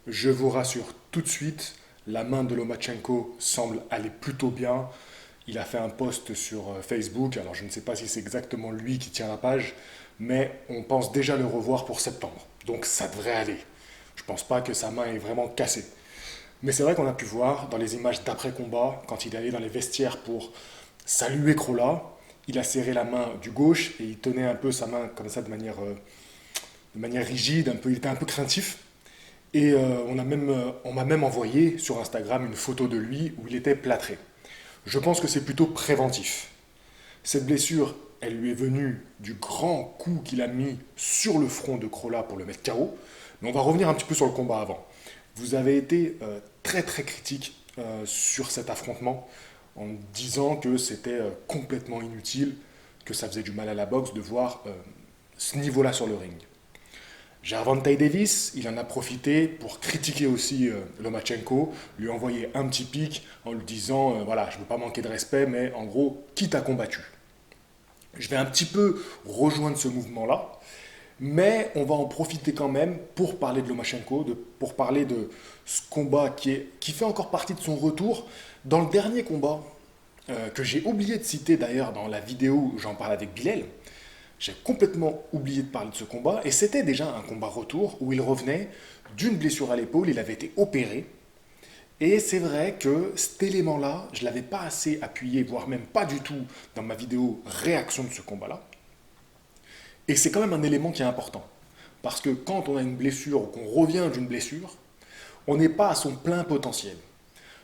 Je vous rassure tout de suite, la main de Lomachenko semble aller plutôt bien. Il a fait un post sur Facebook, alors je ne sais pas si c'est exactement lui qui tient la page, mais on pense déjà le revoir pour septembre. Donc ça devrait aller. Je pense pas que sa main est vraiment cassée. Mais c'est vrai qu'on a pu voir dans les images d'après-combat, quand il est allé dans les vestiaires pour saluer Crolla, il a serré la main du gauche et il tenait un peu sa main comme ça de manière rigide, il était un peu craintif. Et on m'a même envoyé sur Instagram une photo de lui où il était plâtré. Je pense que c'est plutôt préventif. Cette blessure, elle lui est venue du grand coup qu'il a mis sur le front de Crolla pour le mettre KO. Mais on va revenir un petit peu sur le combat avant. Vous avez été très très critique sur cet affrontement en disant que c'était complètement inutile, que ça faisait du mal à la boxe de voir ce niveau-là sur le ring. Gervonta Davis, il en a profité pour critiquer aussi Lomachenko, lui envoyer un petit pic en lui disant voilà, je ne veux pas manquer de respect, mais en gros, qui t'a combattu? Je vais un petit peu rejoindre ce mouvement-là, mais on va en profiter quand même pour parler de Lomachenko, pour parler de ce combat qui fait encore partie de son retour. Dans le dernier combat, que j'ai oublié de citer d'ailleurs dans la vidéo où j'en parle avec Bilal, j'ai complètement oublié de parler de ce combat, et c'était déjà un combat retour où il revenait d'une blessure à l'épaule, il avait été opéré, et c'est vrai que cet élément-là, je ne l'avais pas assez appuyé, voire même pas du tout dans ma vidéo réaction de ce combat-là. Et c'est quand même un élément qui est important. Parce que quand on a une blessure ou qu'on revient d'une blessure, on n'est pas à son plein potentiel.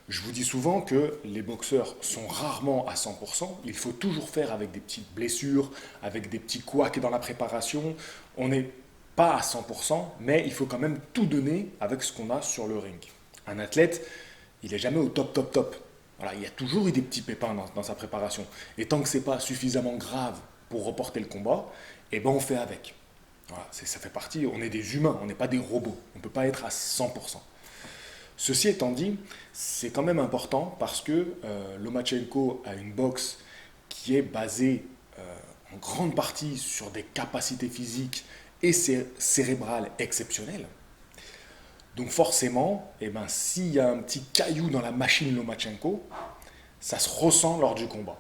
Je vous dis souvent que les boxeurs sont rarement à 100%. Il faut toujours faire avec des petites blessures, avec des petits couacs dans la préparation. On n'est pas à 100%, mais il faut quand même tout donner avec ce qu'on a sur le ring. Un athlète, il n'est jamais au top, top, top. Voilà, il y a toujours eu des petits pépins dans sa préparation. Et tant que ce n'est pas suffisamment grave pour reporter le combat, eh ben on fait avec. Voilà, ça fait partie, on est des humains, on n'est pas des robots. On ne peut pas être à 100%. Ceci étant dit, c'est quand même important parce que Lomachenko a une boxe qui est basée en grande partie sur des capacités physiques et cérébrales exceptionnelles. Donc forcément, eh ben, s'il y a un petit caillou dans la machine Lomachenko, ça se ressent lors du combat.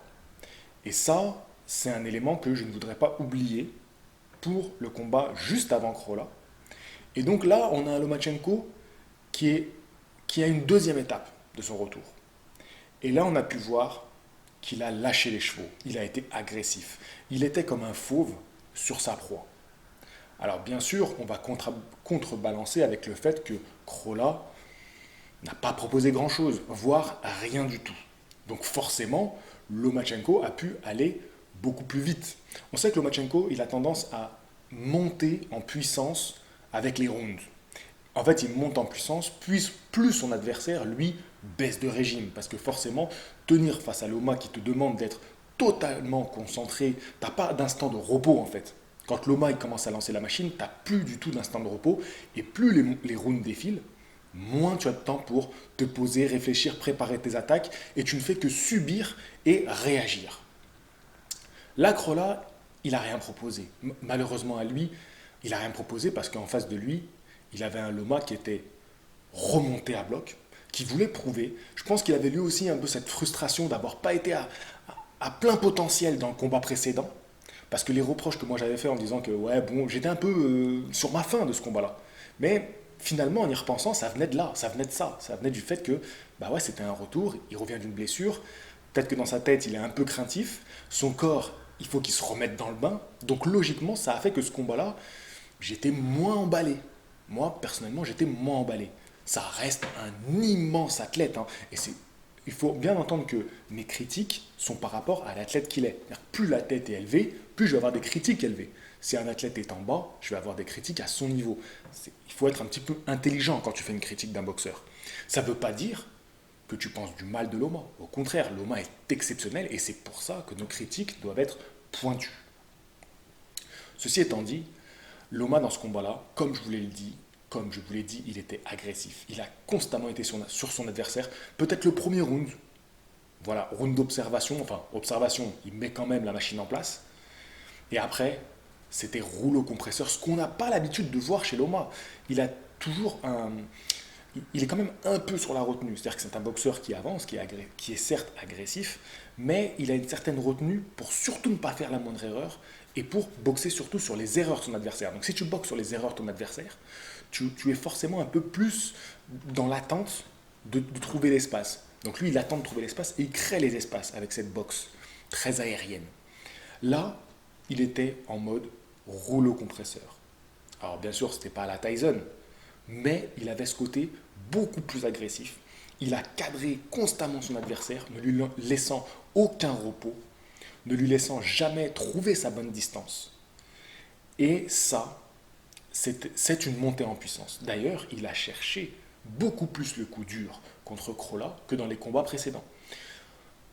Et ça, c'est un élément que je ne voudrais pas oublier pour le combat juste avant Crolla. Et donc là, on a un Lomachenko qui, est, qui a une deuxième étape de son retour. Et là, on a pu voir qu'il a lâché les chevaux. Il a été agressif. Il était comme un fauve sur sa proie. Alors bien sûr, on va contrebalancer avec le fait que Crolla n'a pas proposé grand-chose, voire rien du tout. Donc forcément, Lomachenko a pu aller beaucoup plus vite. On sait que Lomachenko, il a tendance à monter en puissance avec les rounds. En fait, il monte en puissance, puis plus son adversaire, lui, baisse de régime. Parce que forcément, tenir face à Loma qui te demande d'être totalement concentré, t'as pas d'instant de repos en fait. Quand Loma il commence à lancer la machine, t'as plus du tout d'instant de repos, et plus les rounds défilent, moins tu as de temps pour te poser, réfléchir, préparer tes attaques, et tu ne fais que subir et réagir. L'acrola, il n'a rien proposé. Malheureusement à lui, il n'a rien proposé parce qu'en face de lui, il avait un Loma qui était remonté à bloc, qui voulait prouver. Je pense qu'il avait lui aussi un peu cette frustration d'avoir pas été à plein potentiel dans le combat précédent. Parce que les reproches que moi j'avais fait en disant que ouais bon j'étais un peu sur ma faim de ce combat-là. Mais finalement en y repensant ça venait de là, ça venait de ça, ça venait du fait que bah ouais c'était un retour, il revient d'une blessure, peut-être que dans sa tête il est un peu craintif, son corps il faut qu'il se remette dans le bain, donc logiquement ça a fait que ce combat-là j'étais moins emballé. Moi personnellement j'étais moins emballé. Ça reste un immense athlète hein, et c'est il faut bien entendre que mes critiques sont par rapport à l'athlète qu'il est. Plus la tête est élevée, plus je vais avoir des critiques élevées. Si un athlète est en bas, je vais avoir des critiques à son niveau. Il faut être un petit peu intelligent quand tu fais une critique d'un boxeur. Ça ne veut pas dire que tu penses du mal de Loma. Au contraire, Loma est exceptionnel et c'est pour ça que nos critiques doivent être pointues. Ceci étant dit, Loma dans ce combat-là, comme je vous l'ai dit, il était agressif. Il a constamment été sur son adversaire. Peut-être le premier round, voilà, round d'observation, enfin observation, il met quand même la machine en place. Et après, c'était rouleau compresseur, ce qu'on n'a pas l'habitude de voir chez Loma. Il a toujours il est quand même un peu sur la retenue. C'est-à-dire que c'est un boxeur qui avance, qui est certes agressif, mais il a une certaine retenue pour surtout ne pas faire la moindre erreur et pour boxer surtout sur les erreurs de son adversaire. Donc si tu boxes sur les erreurs de ton adversaire, tu es forcément un peu plus dans l'attente de trouver l'espace. Donc lui, il attend de trouver l'espace et il crée les espaces avec cette boxe très aérienne. Là, il était en mode rouleau compresseur. Alors bien sûr, ce n'était pas à la Tyson, mais il avait ce côté beaucoup plus agressif. Il a cadré constamment son adversaire, ne lui laissant aucun repos, ne lui laissant jamais trouver sa bonne distance. Et ça, c'est une montée en puissance. D'ailleurs, il a cherché beaucoup plus le coup dur contre Crolla que dans les combats précédents.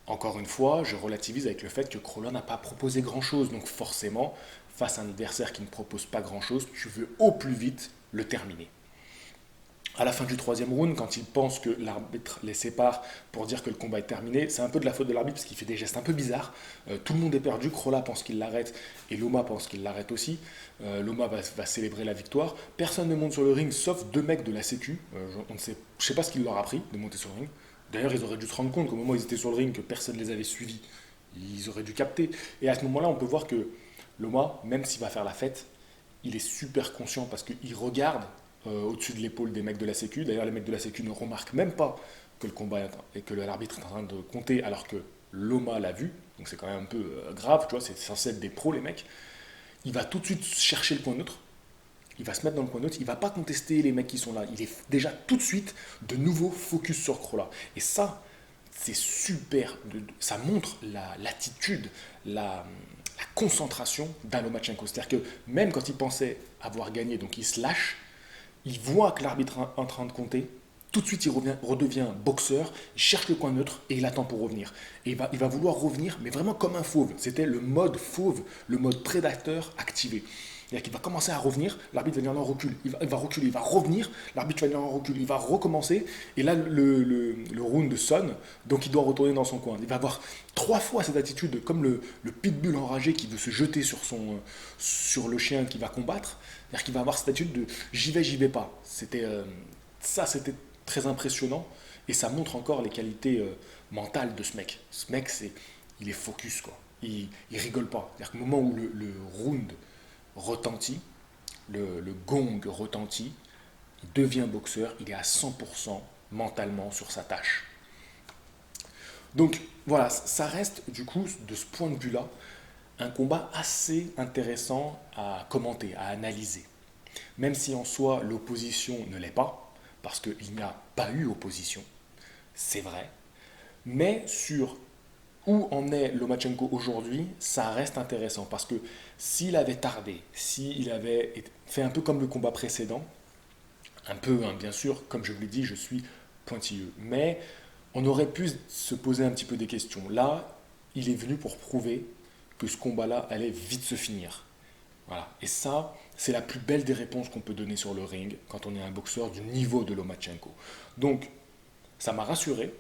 Encore une fois, je relativise avec le fait que Crolla n'a pas proposé grand-chose. Donc forcément, face à un adversaire qui ne propose pas grand-chose, tu veux au plus vite le terminer. À la fin du troisième round, quand il pense que l'arbitre les sépare pour dire que le combat est terminé, c'est un peu de la faute de l'arbitre parce qu'il fait des gestes un peu bizarres. Tout le monde est perdu, Crolla pense qu'il l'arrête et Loma pense qu'il l'arrête aussi. Loma va célébrer la victoire. Personne ne monte sur le ring sauf deux mecs de la Sécu. Je ne sais pas ce qu'il leur a appris de monter sur le ring. D'ailleurs, ils auraient dû se rendre compte qu'au moment où ils étaient sur le ring, que personne ne les avait suivis. Ils auraient dû capter. Et à ce moment-là, on peut voir que Loma, même s'il va faire la fête, il est super conscient parce qu'il regarde au-dessus de l'épaule des mecs de la Sécu. D'ailleurs, les mecs de la Sécu ne remarquent même pas que le combat et que l'arbitre est en train de compter alors que Loma l'a vu. Donc c'est quand même un peu grave, tu vois, c'est censé être des pros les mecs. Il va tout de suite chercher le point neutre. Il va se mettre dans le coin neutre, il va pas contester les mecs qui sont là. Il est déjà tout de suite de nouveau focus sur Crolla. Et ça, c'est super. Ça montre l'attitude, la concentration d'un Lomachenko. C'est-à-dire que même quand il pensait avoir gagné, donc il se lâche, il voit que l'arbitre est en train de compter, tout de suite il redevient boxeur, il cherche le coin neutre et il attend pour revenir. Et il va vouloir revenir, mais vraiment comme un fauve. C'était le mode fauve, le mode prédateur activé. C'est-à-dire qu'il va commencer à revenir, l'arbitre va dire non, recule, il va reculer, il va revenir, l'arbitre va dire non, recule, il va recommencer, et là le round sonne, donc il doit retourner dans son coin. Il va avoir trois fois cette attitude, comme le pitbull enragé qui veut se jeter sur le chien qui va combattre, c'est-à-dire qu'il va avoir cette attitude de j'y vais pas. C'était très impressionnant, et ça montre encore les qualités mentales de ce mec. Ce mec, il est focus, quoi. Il rigole pas. C'est-à-dire qu'au moment où le round retentit, le gong retentit, il devient boxeur, il est à 100% mentalement sur sa tâche. Donc voilà, ça reste du coup, de ce point de vue-là, un combat assez intéressant à commenter, à analyser. Même si en soi l'opposition ne l'est pas, parce qu'il n'y a pas eu opposition, c'est vrai, mais sur où en est Lomachenko aujourd'hui, ça reste intéressant parce que s'il avait tardé, s'il avait fait un peu comme le combat précédent, un peu, hein, bien sûr, comme je vous l'ai dit, je suis pointilleux, mais on aurait pu se poser un petit peu des questions. Là, il est venu pour prouver que ce combat-là allait vite se finir. Voilà. Et ça, c'est la plus belle des réponses qu'on peut donner sur le ring quand on est un boxeur du niveau de Lomachenko. Donc, ça m'a rassuré.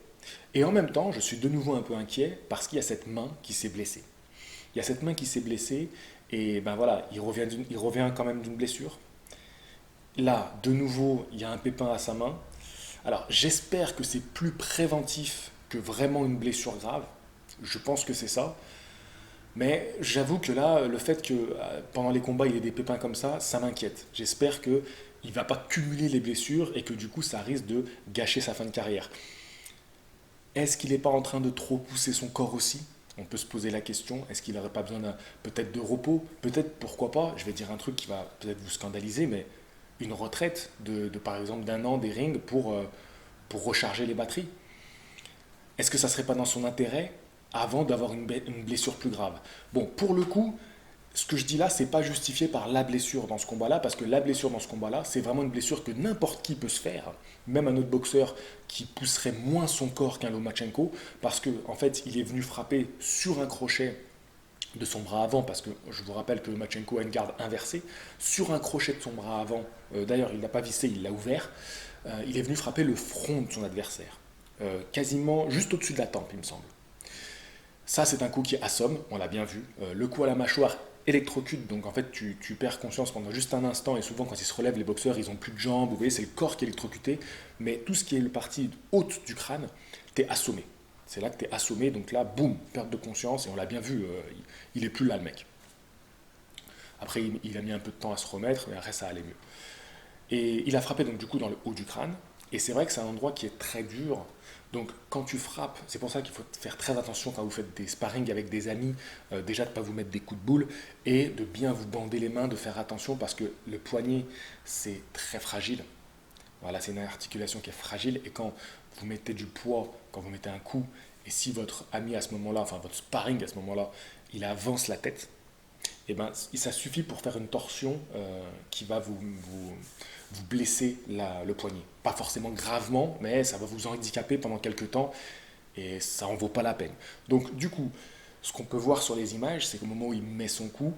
Et en même temps, je suis de nouveau un peu inquiet parce qu'il y a cette main qui s'est blessée. Il y a cette main qui s'est blessée et ben voilà, il revient quand même d'une blessure. Là, de nouveau, il y a un pépin à sa main. Alors, j'espère que c'est plus préventif que vraiment une blessure grave. Je pense que c'est ça. Mais j'avoue que là, le fait que pendant les combats, il y ait des pépins comme ça m'inquiète. J'espère qu'il ne va pas cumuler les blessures et que du coup, ça risque de gâcher sa fin de carrière. Est-ce qu'il n'est pas en train de trop pousser son corps aussi? On peut se poser la question, est-ce qu'il n'aurait pas besoin peut-être de repos? Peut-être, pourquoi pas, je vais dire un truc qui va peut-être vous scandaliser, mais une retraite par exemple d'un an des rings pour recharger les batteries. Est-ce que ça ne serait pas dans son intérêt avant d'avoir une blessure plus grave? Bon, pour le coup, ce que je dis là, c'est pas justifié par la blessure dans ce combat-là, parce que la blessure dans ce combat-là, c'est vraiment une blessure que n'importe qui peut se faire, même un autre boxeur qui pousserait moins son corps qu'un Lomachenko, parce que en fait, il est venu frapper sur un crochet de son bras avant, parce que je vous rappelle que Lomachenko a une garde inversée, sur un crochet de son bras avant, d'ailleurs il ne l'a pas vissé, il l'a ouvert, il est venu frapper le front de son adversaire, quasiment juste au-dessus de la tempe, il me semble. Ça, c'est un coup qui assomme, on l'a bien vu. Le coup à la mâchoire électrocute, donc en fait tu perds conscience pendant juste un instant, et souvent quand ils se relèvent, les boxeurs, ils ont plus de jambes, vous voyez, c'est le corps qui est électrocuté, mais tout ce qui est le partie haute du crâne, t'es assommé. C'est là que t'es assommé, donc là, boum, perte de conscience, et on l'a bien vu, il est plus là le mec. Après, il a mis un peu de temps à se remettre, mais après ça allait mieux. Et il a frappé donc du coup dans le haut du crâne. Et c'est vrai que c'est un endroit qui est très dur. Donc quand tu frappes, c'est pour ça qu'il faut faire très attention quand vous faites des sparring avec des amis, déjà de ne pas vous mettre des coups de boule et de bien vous bander les mains, de faire attention parce que le poignet c'est très fragile. Voilà, c'est une articulation qui est fragile et quand vous mettez du poids, quand vous mettez un coup, et si votre ami à ce moment-là, enfin votre sparring à ce moment-là, il avance la tête, et ben, ça suffit pour faire une torsion qui va vous blesser le poignet. Pas forcément gravement, mais ça va vous handicaper pendant quelques temps et ça en vaut pas la peine. Donc du coup, ce qu'on peut voir sur les images, c'est qu'au moment où il met son coup,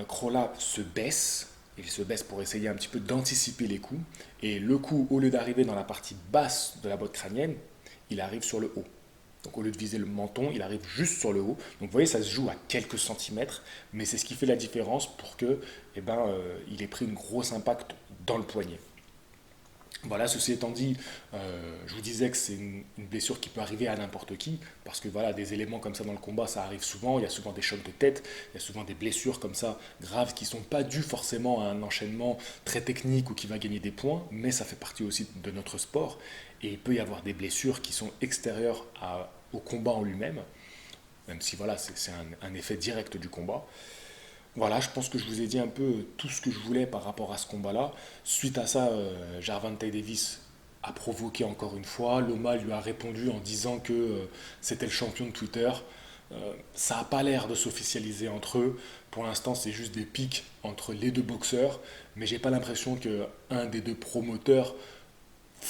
Crolla se baisse. Il se baisse pour essayer un petit peu d'anticiper les coups. Et le coup, au lieu d'arriver dans la partie basse de la botte crânienne, il arrive sur le haut. Donc au lieu de viser le menton, il arrive juste sur le haut. Donc vous voyez, ça se joue à quelques centimètres, mais c'est ce qui fait la différence pour que, il ait pris une grosse impact dans le poignet. Voilà, ceci étant dit, je vous disais que c'est une blessure qui peut arriver à n'importe qui, parce que voilà, des éléments comme ça dans le combat, ça arrive souvent, il y a souvent des chocs de tête, il y a souvent des blessures comme ça, graves, qui ne sont pas dues forcément à un enchaînement très technique ou qui va gagner des points, mais ça fait partie aussi de notre sport, et il peut y avoir des blessures qui sont extérieures au combat en lui-même, même si voilà, c'est un effet direct du combat. Voilà, je pense que je vous ai dit un peu tout ce que je voulais par rapport à ce combat-là. Suite à ça, Gervonta Davis a provoqué encore une fois. Loma lui a répondu en disant que c'était le champion de Twitter. Ça n'a pas l'air de s'officialiser entre eux. Pour l'instant, c'est juste des pics entre les deux boxeurs. Mais j'ai pas l'impression qu'un des deux promoteurs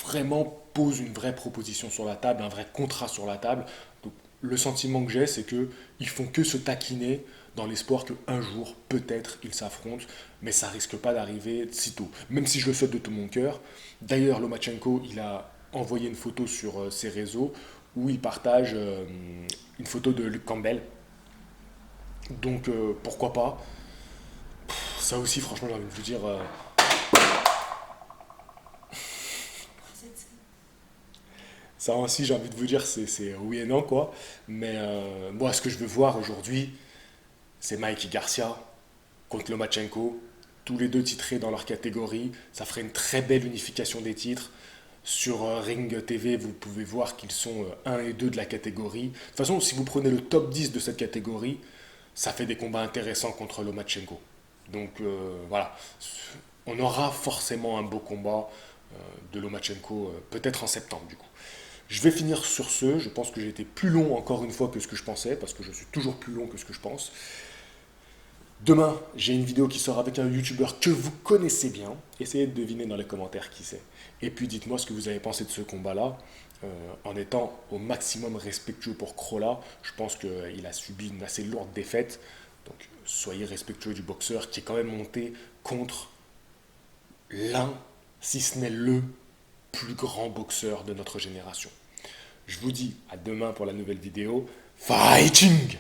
vraiment pose une vraie proposition sur la table, un vrai contrat sur la table. Donc, le sentiment que j'ai, c'est qu'ils font que se taquiner dans l'espoir qu'un jour, peut-être, ils s'affrontent, mais ça risque pas d'arriver si tôt. Même si je le souhaite de tout mon cœur. D'ailleurs, Lomachenko, il a envoyé une photo sur ses réseaux où il partage une photo de Luke Campbell. Donc, pourquoi pas. Ça aussi, franchement, j'ai envie de vous dire, ça aussi, j'ai envie de vous dire, c'est oui et non, quoi. Mais moi, ce que je veux voir aujourd'hui, c'est Mikey Garcia contre Lomachenko. Tous les deux titrés dans leur catégorie. Ça ferait une très belle unification des titres. Sur Ring TV, vous pouvez voir qu'ils sont 1 et 2 de la catégorie. De toute façon, si vous prenez le top 10 de cette catégorie, ça fait des combats intéressants contre Lomachenko. Donc voilà, on aura forcément un beau combat de Lomachenko, peut-être en septembre du coup. Je vais finir sur ce. Je pense que j'ai été plus long encore une fois que ce que je pensais, parce que je suis toujours plus long que ce que je pense. Demain, j'ai une vidéo qui sort avec un youtubeur que vous connaissez bien. Essayez de deviner dans les commentaires qui c'est. Et puis dites-moi ce que vous avez pensé de ce combat-là. En étant au maximum respectueux pour Crolla, je pense qu'il a subi une assez lourde défaite. Donc soyez respectueux du boxeur qui est quand même monté contre l'un, si ce n'est le plus grand boxeur de notre génération. Je vous dis à demain pour la nouvelle vidéo. Fighting!